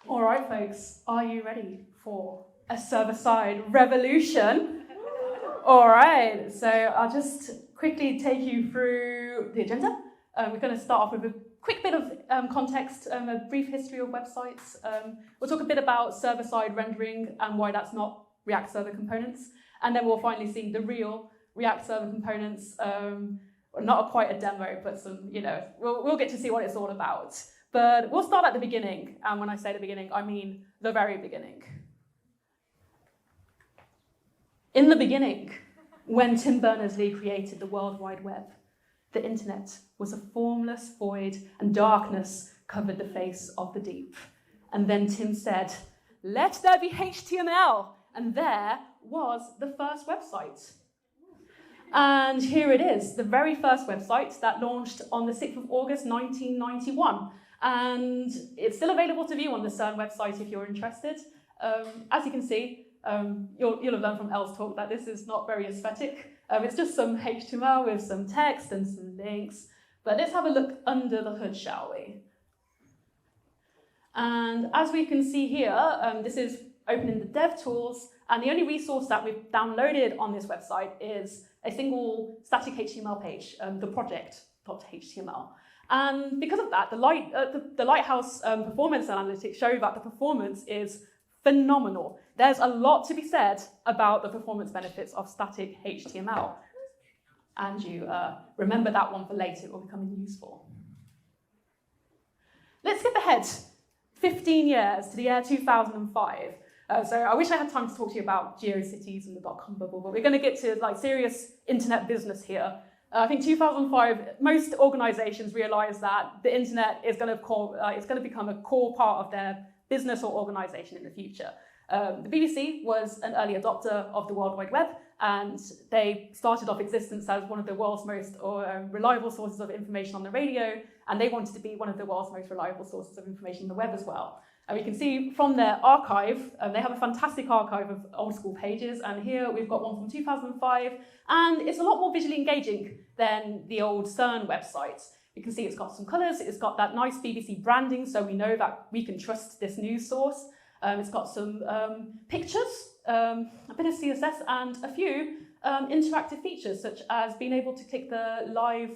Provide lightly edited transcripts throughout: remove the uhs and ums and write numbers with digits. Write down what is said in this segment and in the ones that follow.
All right, folks, are you ready for a server-side revolution? All right, so I'll just quickly take you through the agenda. We're going to start off with a quick bit of context, a brief history of websites. We'll talk a bit about server-side rendering and why that's not React server components. And then we'll finally see the real React server components. Not quite a demo, but some, we'll get to see what it's all about. But we'll start at the beginning. And when I say the beginning, I mean the very beginning. In the beginning, when Tim Berners-Lee created the World Wide Web, the internet was a formless void and darkness covered the face of the deep. And then Tim said, "Let there be HTML." And there was the first website. And here it is, the very first website that launched on the 6th of August, 1991. And it's still available to view on the CERN website if you're interested. As you can see, you'll have learned from Elle's talk that this is not very aesthetic. It's just some HTML with some text and some links. But let's have a look under the hood, shall we? And as we can see here, this is open in the DevTools. And the only resource that we've downloaded on this website is a single static HTML page, the project.html. And because of that, the Lighthouse performance analytics show that the performance is phenomenal. There's a lot to be said about the performance benefits of static HTML. And you remember that one for later, it will become useful. Let's skip ahead 15 years to the year 2005. So I wish I had time to talk to you about GeoCities and the dot-com bubble, but we're going to get to serious internet business here. I think 2005, most organizations realized that the internet is going to become a core part of their business or organization in the future. The BBC was an early adopter of the World Wide Web, and they started off existence as one of the world's most reliable sources of information on the radio, and they wanted to be one of the world's most reliable sources of information on the web as well. And we can see from their archive, they have a fantastic archive of old school pages, and here we've got one from 2005, and it's a lot more visually engaging than the old CERN website. You can see it's got some colours, it's got that nice BBC branding, so we know that we can trust this news source. It's got some pictures, a bit of CSS, and a few interactive features, such as being able to click the live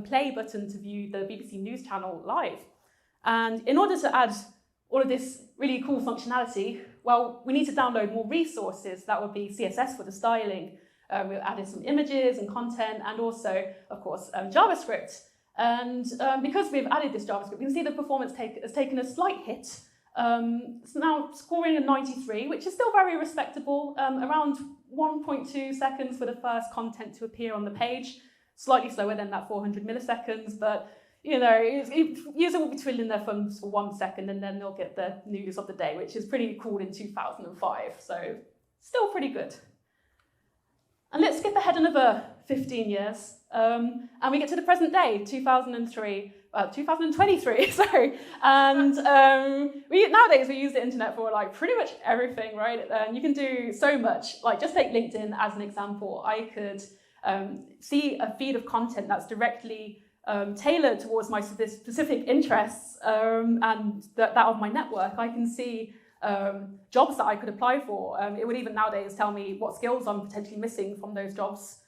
play button to view the BBC News channel live. And in order to add all of this really cool functionality, well, we need to download more resources. That would be CSS for the styling. We've added some images and content, and also, of course, JavaScript. And because we've added this JavaScript, we can see the performance has taken a slight hit. It's now scoring a 93, which is still very respectable, around 1.2 seconds for the first content to appear on the page, slightly slower than that 400 milliseconds, but user will be twiddling their thumbs for 1 second and then they'll get the news of the day, which is pretty cool in 2005, so still pretty good. And let's skip ahead another 15 years, and we get to the present day, 2023, sorry. And nowadays we use the internet for pretty much everything, right? And you can do so much. Just take LinkedIn as an example. I could see a feed of content that's directly tailored towards my specific interests and that of my network. I can see jobs that I could apply for. It would even nowadays tell me what skills I'm potentially missing from those jobs,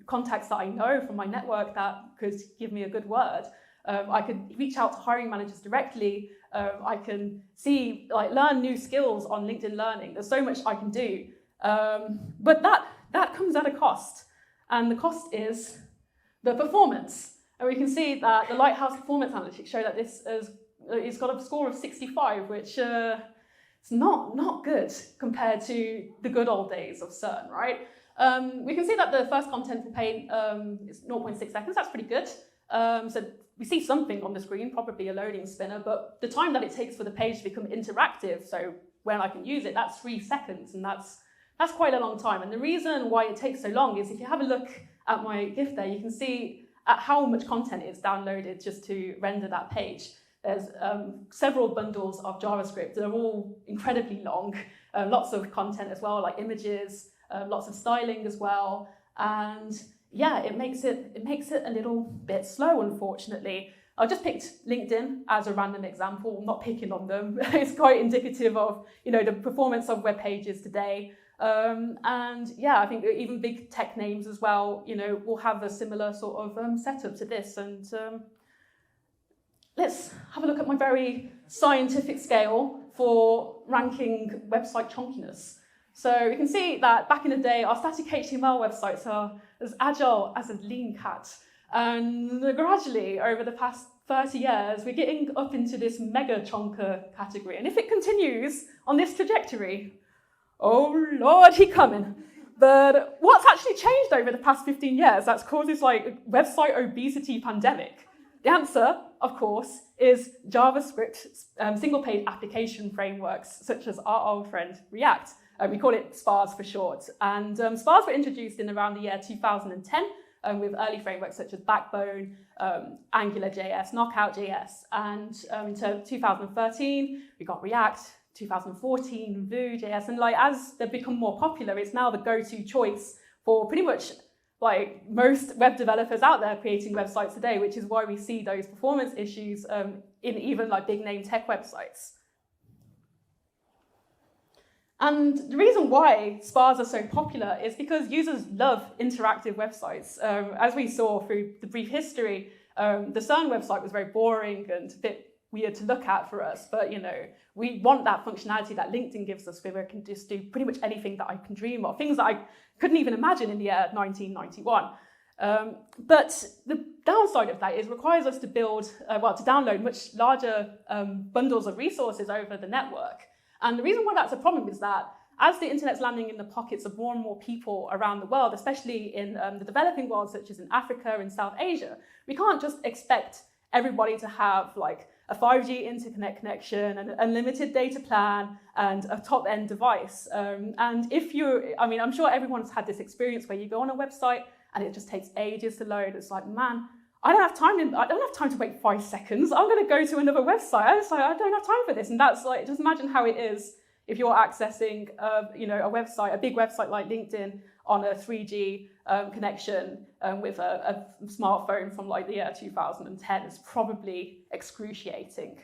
contacts that I know from my network that could give me a good word. I could reach out to hiring managers directly. I can see, learn new skills on LinkedIn Learning. There's so much I can do. But that comes at a cost. And the cost is the performance. And we can see that the Lighthouse performance analytics show that it's got a score of 65, which is not good compared to the good old days of CERN, right? We can see that the first content will pay is 0.6 seconds. That's pretty good. So we see something on the screen, probably a loading spinner, but the time that it takes for the page to become interactive, so when I can use it, that's 3 seconds, and that's quite a long time. And the reason why it takes so long is if you have a look at my GIF there, you can see at how much content is downloaded just to render that page. There's several bundles of JavaScript. They're all incredibly long, lots of content as well, like images, lots of styling as well. And yeah, it makes it a little bit slow, unfortunately. I just picked LinkedIn as a random example, not picking on them. It's quite indicative of, the performance of web pages today. And yeah, I think even big tech names as well, will have a similar sort of setup to this. And let's have a look at my very scientific scale for ranking website chunkiness. So we can see that back in the day, our static HTML websites are as agile as a lean cat. And gradually, over the past 30 years, we're getting up into this mega chunker category. And if it continues on this trajectory, oh Lord, he coming. But what's actually changed over the past 15 years that's caused this website obesity pandemic? The answer, of course, is JavaScript single-page application frameworks, such as our old friend React. We call it SPAs for short. And SPAs were introduced in around the year 2010 with early frameworks such as Backbone, AngularJS, Knockout.js. And in 2013, we got React, 2014, Vue.js. And as they've become more popular, it's now the go-to choice for pretty much most web developers out there creating websites today, which is why we see those performance issues in even big name tech websites. And the reason why SPAs are so popular is because users love interactive websites. As we saw through the brief history, the CERN website was very boring and a bit weird to look at for us, but we want that functionality that LinkedIn gives us, where we can just do pretty much anything that I can dream of, things that I couldn't even imagine in the year 1991. But the downside of that is it requires us to download much larger bundles of resources over the network. And the reason why that's a problem is that as the internet's landing in the pockets of more and more people around the world, especially in the developing world, such as in Africa and South Asia, we can't just expect everybody to have a 5G interconnect connection, an unlimited data plan, and a top-end device. And I'm sure everyone's had this experience where you go on a website and it just takes ages to load. It's man, I don't have time to wait 5 seconds. I'm going to go to another website. I don't have time for this. And that's just imagine how it is if you're accessing, a website, a big website like LinkedIn on a 3G connection with a smartphone from the year 2010. It's probably excruciating.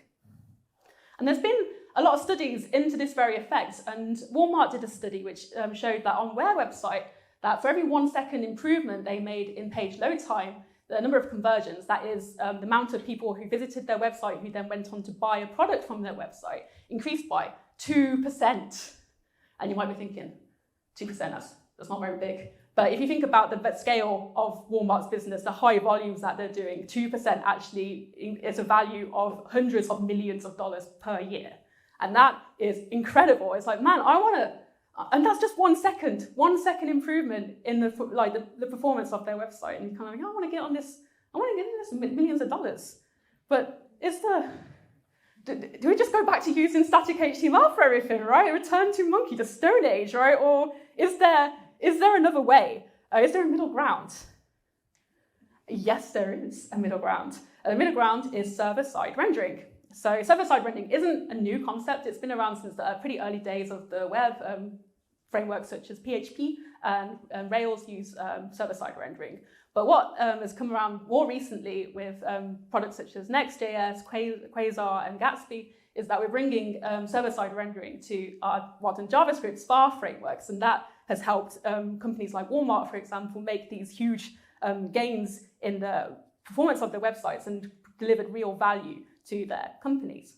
And there's been a lot of studies into this very effect. And Walmart did a study which showed that on their website, that for every 1 second improvement they made in page load time, the number of conversions, that is the amount of people who visited their website who then went on to buy a product from their website, increased by 2%. And you might be thinking, 2%, that's not very big. But if you think about the scale of Walmart's business, the high volumes that they're doing, 2% actually is a value of hundreds of millions of dollars per year. And that is incredible. It's man, I want to, and that's just 1 second improvement in the performance of their website. And you're I want to get on this, with millions of dollars. But do we just go back to using static HTML for everything, right? Return to monkey, to Stone Age, right? Or is there another way? Is there a middle ground? Yes, there is a middle ground. The middle ground is server-side rendering. So server-side rendering isn't a new concept. It's been around since the pretty early days of the web. Frameworks such as PHP and Rails use server-side rendering. But what has come around more recently with products such as Next.js, Quasar, and Gatsby is that we're bringing server-side rendering to our modern JavaScript SPA frameworks, and that has helped companies like Walmart, for example, make these huge gains in the performance of their websites and delivered real value to their companies.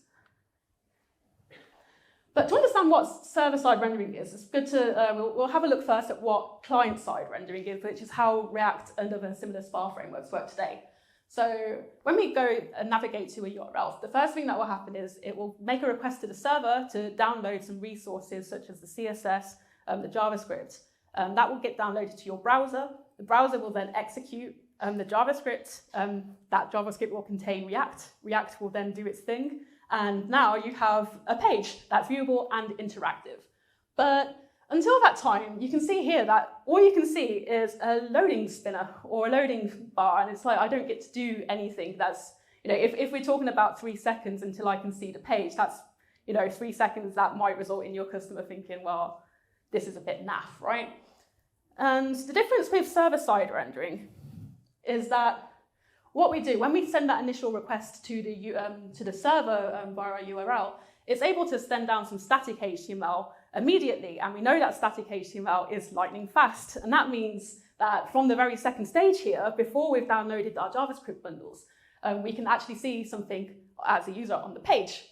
But to understand what server-side rendering is, it's good to, we'll have a look first at what client-side rendering is, which is how React and other similar SPA frameworks work today. So when we go and navigate to a URL, the first thing that will happen is it will make a request to the server to download some resources such as the CSS, the JavaScript. That will get downloaded to your browser. The browser will then execute the JavaScript. That JavaScript will contain React. React will then do its thing. And now you have a page that's viewable and interactive. But until that time, you can see here that all you can see is a loading spinner or a loading bar. And it's I don't get to do anything. That's, if we're talking about 3 seconds until I can see the page, that's, 3 seconds that might result in your customer thinking, well, this is a bit naff, right? And the difference with server-side rendering is that what we do, when we send that initial request to the server via our URL, it's able to send down some static HTML immediately. And we know that static HTML is lightning fast. And that means that from the very second stage here, before we've downloaded our JavaScript bundles, we can actually see something as a user on the page.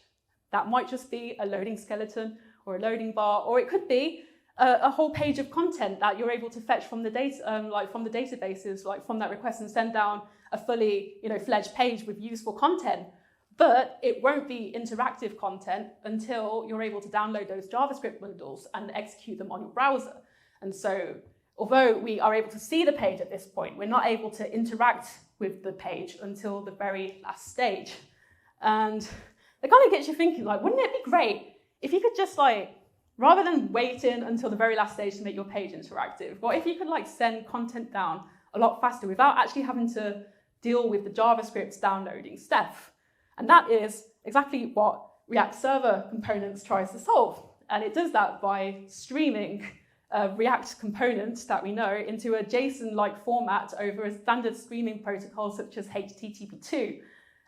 That might just be a loading skeleton or a loading bar, or it could be a whole page of content that you're able to fetch from the data, like from the databases, like from that request, and send down a fully, fledged page with useful content. But it won't be interactive content until you're able to download those JavaScript bundles and execute them on your browser. And so, although we are able to see the page at this point, we're not able to interact with the page until the very last stage. And it kind of gets you thinking, like, wouldn't it be great if you could just, like, rather than waiting until the very last stage to make your page interactive, what if you could, like, send content down a lot faster without actually having to deal with the JavaScript downloading step? And that is exactly what React Server Components tries to solve. And it does that by streaming React components that we know into a JSON-like format over a standard streaming protocol such as HTTP2.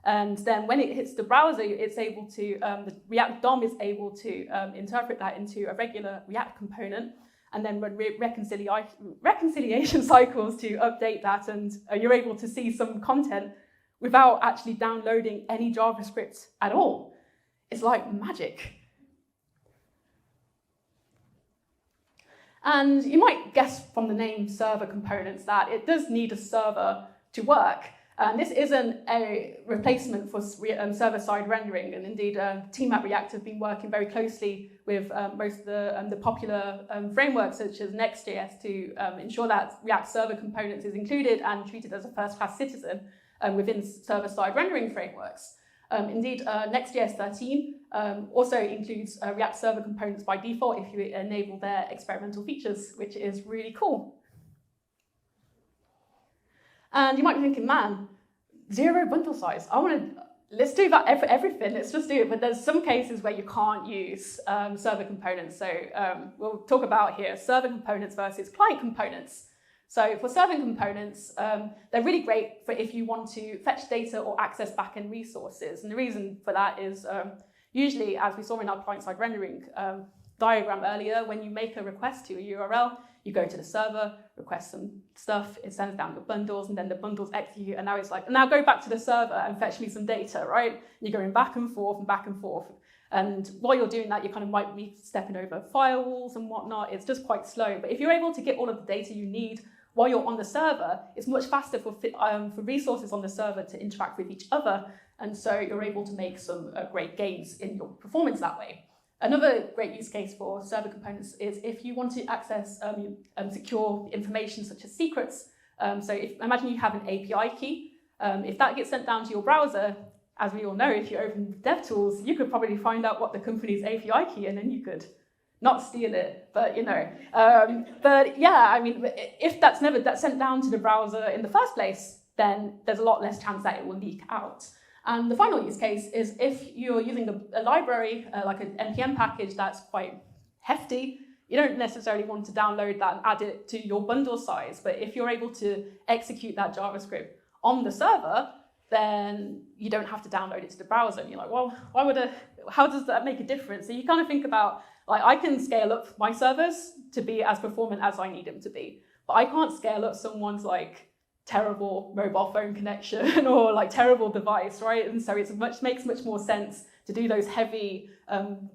And then when it hits the browser, it's able to, the React DOM is able to interpret that into a regular React component, and then run reconciliation cycles to update that, and you're able to see some content without actually downloading any JavaScript at all. It's like magic. And you might guess from the name server components that it does need a server to work. And this isn't a replacement for server-side rendering. And indeed, the team at React have been working very closely with most of the popular frameworks such as Next.js to ensure that React server components is included and treated as a first-class citizen within server-side rendering frameworks. Indeed, Next.js 13 also includes React server components by default if you enable their experimental features, which is really cool. And you might be thinking, man, 0 bundle size. Let's do that for everything. Let's just do it. But there's some cases where you can't use server components. So we'll talk about here server components versus client components. So for server components, they're really great for if you want to fetch data or access backend resources. And the reason for that is usually, as we saw in our client-side rendering diagram earlier, when you make a request to a URL, you go to the server, request some stuff, it sends down the bundles, and then the bundles execute, and now it's like, now go back to the server and fetch me some data, right? You're going back and forth and back and forth. And while you're doing that, you kind of might be stepping over firewalls and whatnot. It's just quite slow. But if you're able to get all of the data you need while you're on the server, it's much faster for resources on the server to interact with each other. And so you're able to make some great gains in your performance that way. Another great use case for server components is if you want to access secure information such as secrets. So imagine you have an API key. If that gets sent down to your browser, as we all know, if you open DevTools, you could probably find out what the company's API key is, and then you could not steal it, but but yeah, I mean, if that's never sent down to the browser in the first place, then there's a lot less chance that it will leak out. And the final use case is if you're using a library, like an NPM package that's quite hefty, you don't necessarily want to download that and add it to your bundle size. But if you're able to execute that JavaScript on the server, then you don't have to download it to the browser. And you're like, well, how does that make a difference? So you kind of think about, like, I can scale up my servers to be as performant as I need them to be, but I can't scale up someone's like terrible mobile phone connection or like terrible device, right? And so it makes much more sense to do those heavy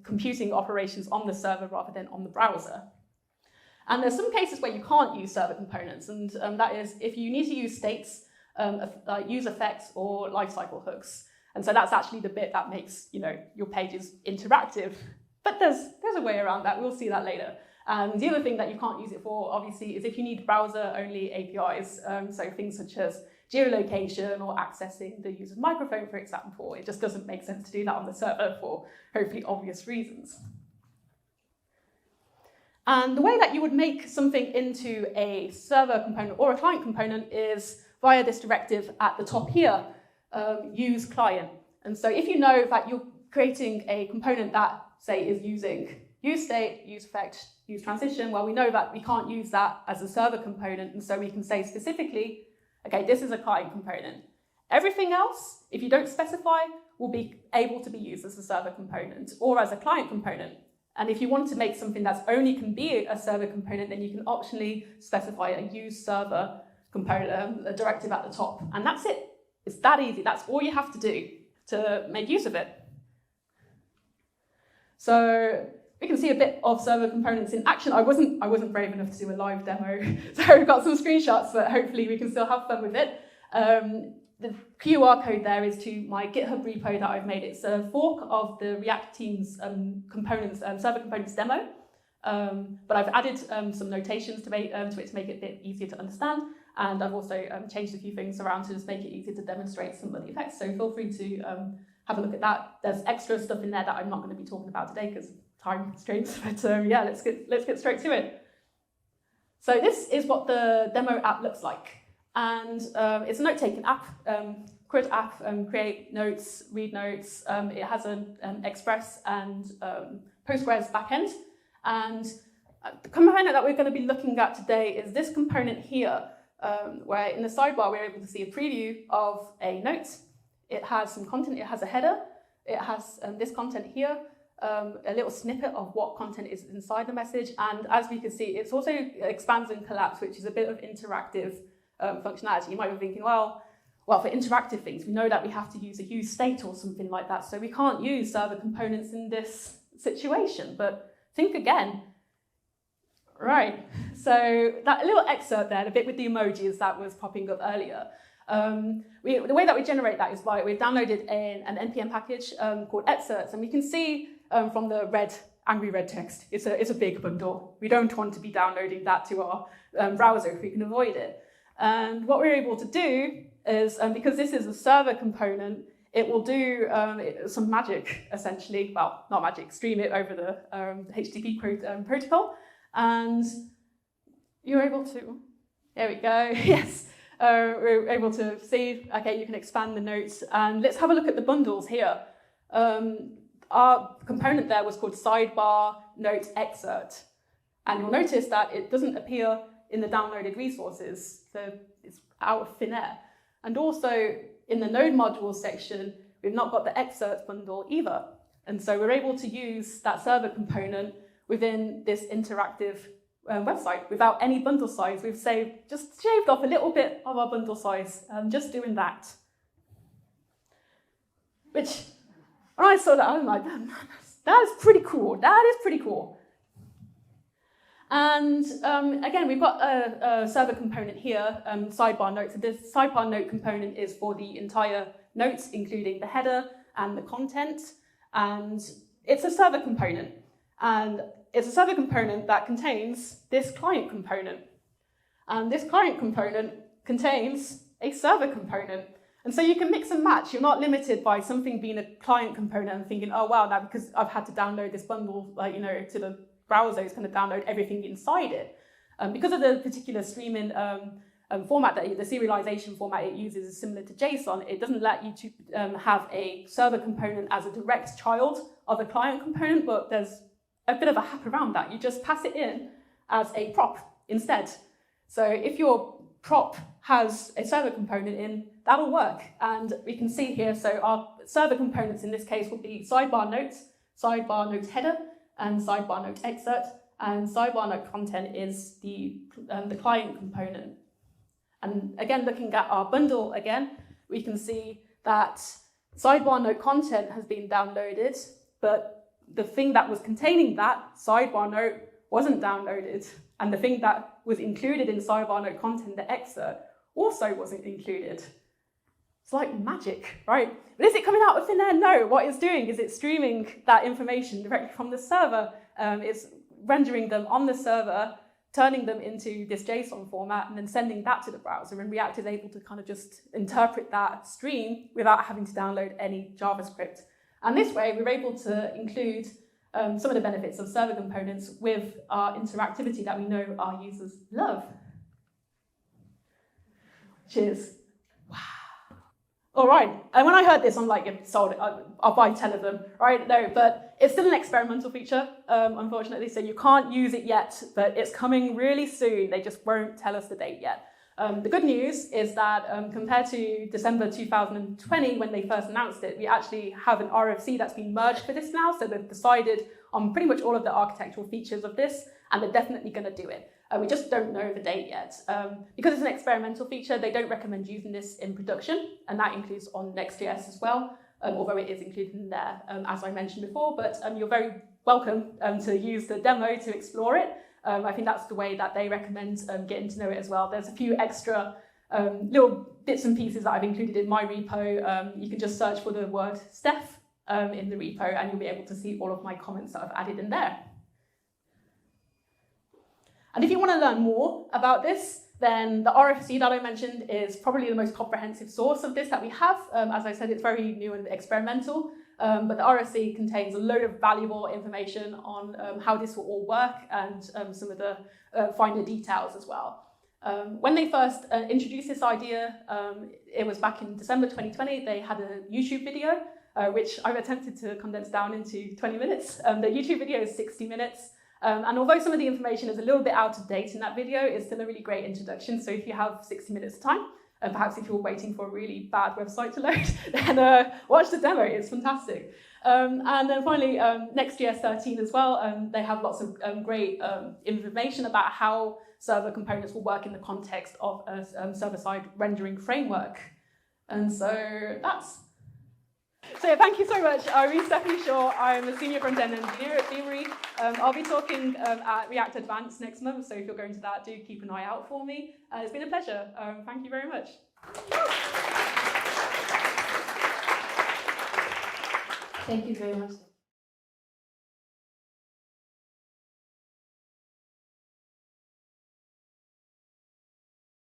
computing operations on the server rather than on the browser. And there's some cases where you can't use server components, and that is if you need to use states, use effects or lifecycle hooks. And so that's actually the bit that makes your pages interactive. But there's a way around that. We'll see that later. And the other thing that you can't use it for, obviously, is if you need browser-only APIs, so things such as geolocation or accessing the user's microphone, for example. It just doesn't make sense to do that on the server for hopefully obvious reasons. And the way that you would make something into a server component or a client component is via this directive at the top here, use client. And so if you know that you're creating a component that, say, is using use state, use effect, use transition. Well, we know that we can't use that as a server component, and so we can say specifically, okay, this is a client component. Everything else, if you don't specify, will be able to be used as a server component or as a client component. And if you want to make something that's only can be a server component, then you can optionally specify a use server component, a directive at the top. And that's it. It's that easy. That's all you have to do to make use of it. So we can see a bit of server components in action. I wasn't brave enough to do a live demo, so we've got some screenshots, but hopefully we can still have fun with it. The QR code there is to my GitHub repo that I've made. It's a fork of the React team's components, server components demo. But I've added some notations to it to make it a bit easier to understand. And I've also changed a few things around to just make it easier to demonstrate some of the effects. So feel free to have a look at that. There's extra stuff in there that I'm not going to be talking about today because time constraints. But yeah, let's get straight to it. So this is what the demo app looks like. And it's a note-taking app, CRUD app, create notes, read notes. It has an Express and Postgres backend. And the component that we're going to be looking at today is this component here, where in the sidebar we're able to see a preview of a note. It has some content, it has a header, it has this content here, a little snippet of what content is inside the message. And as we can see, it also expands and collapse, which is a bit of interactive functionality. You might be thinking, well, for interactive things, we know that we have to use a use state or something like that, so we can't use server components in this situation. But think again. Right, so that little excerpt there, the bit with the emojis that was popping up earlier, the way that we generate that is we've downloaded an NPM package called excerpts, and we can see from the angry red text, it's a big bundle. We don't want to be downloading that to our browser if we can avoid it. And what we're able to do is, because this is a server component, it will do some magic, essentially. Well, not magic, stream it over the HTTP protocol. And you're able to, there we go, yes. We're able to see, okay, you can expand the notes. And let's have a look at the bundles here. Our component there was called sidebar note excerpt. And you'll notice that it doesn't appear in the downloaded resources, so it's out of thin air. And also in the node modules section, we've not got the excerpts bundle either. And so we're able to use that server component within this interactive website without any bundle size. We've just shaved off a little bit of our bundle size, just doing that. Which, when I saw that, I was like, that is pretty cool. That is pretty cool. And again, we've got a server component here, sidebar notes. So this sidebar note component is for the entire notes, including the header and the content. And it's a server component. And it's a server component that contains this client component. And this client component contains a server component. And so you can mix and match. You're not limited by something being a client component and thinking, oh, wow, now because I've had to download this bundle, to the browser, it's going to download everything inside it. Because of the particular streaming format, the serialization format it uses is similar to JSON, it doesn't let you to have a server component as a direct child of a client component, but there's a bit of a hack around that. You just pass it in as a prop instead. So if your prop has a server component in, that'll work. And we can see here, so our server components in this case will be sidebar notes header, and sidebar note excerpt, and sidebar note content is the client component. And again, looking at our bundle again, we can see that sidebar note content has been downloaded, but the thing that was containing that sidebar note wasn't downloaded, and the thing that was included in sidebar note content, the excerpt, also wasn't included. It's like magic, right? But is it coming out of thin air? No. What it's doing is it's streaming that information directly from the server. It's rendering them on the server, turning them into this JSON format, and then sending that to the browser. And React is able to kind of just interpret that stream without having to download any JavaScript. And this way, we're able to include some of the benefits of server components with our interactivity that we know our users love. Cheers. All right, and when I heard this, I'm like, yeah, sold it, I'll buy 10 of them, right? No, but it's still an experimental feature, unfortunately, so you can't use it yet, but it's coming really soon. They just won't tell us the date yet. The good news is that compared to December 2020, when they first announced it, we actually have an RFC that's been merged for this now, so they've decided on pretty much all of the architectural features of this, and they're definitely going to do it. We just don't know the date yet. Because it's an experimental feature, they don't recommend using this in production, and that includes on Next.js as well, although it is included in there, as I mentioned before, but you're very welcome to use the demo to explore it. I think that's the way that they recommend getting to know it as well. There's a few extra little bits and pieces that I've included in my repo. You can just search for the word Steph in the repo, and you'll be able to see all of my comments that I've added in there. And if you want to learn more about this, then the RFC that I mentioned is probably the most comprehensive source of this that we have. As I said, it's very new and experimental, but the RFC contains a load of valuable information on how this will all work and some of the finer details as well. When they first introduced this idea, it was back in December 2020, they had a YouTube video, which I've attempted to condense down into 20 minutes. The YouTube video is 60 minutes. And although some of the information is a little bit out of date in that video, it's still a really great introduction. So if you have 60 minutes time, and perhaps if you're waiting for a really bad website to load, then watch the demo, it's fantastic. And then finally, Next.js 13 as well, they have lots of great information about how server components will work in the context of a server-side rendering framework. And so that's... So thank you so much. I'm Stephanie Shaw. I'm a senior front-end engineer at Beamery. I'll be talking at React Advanced next month, so if you're going to that, do keep an eye out for me. It's been a pleasure. Thank you very much. Thank you very much.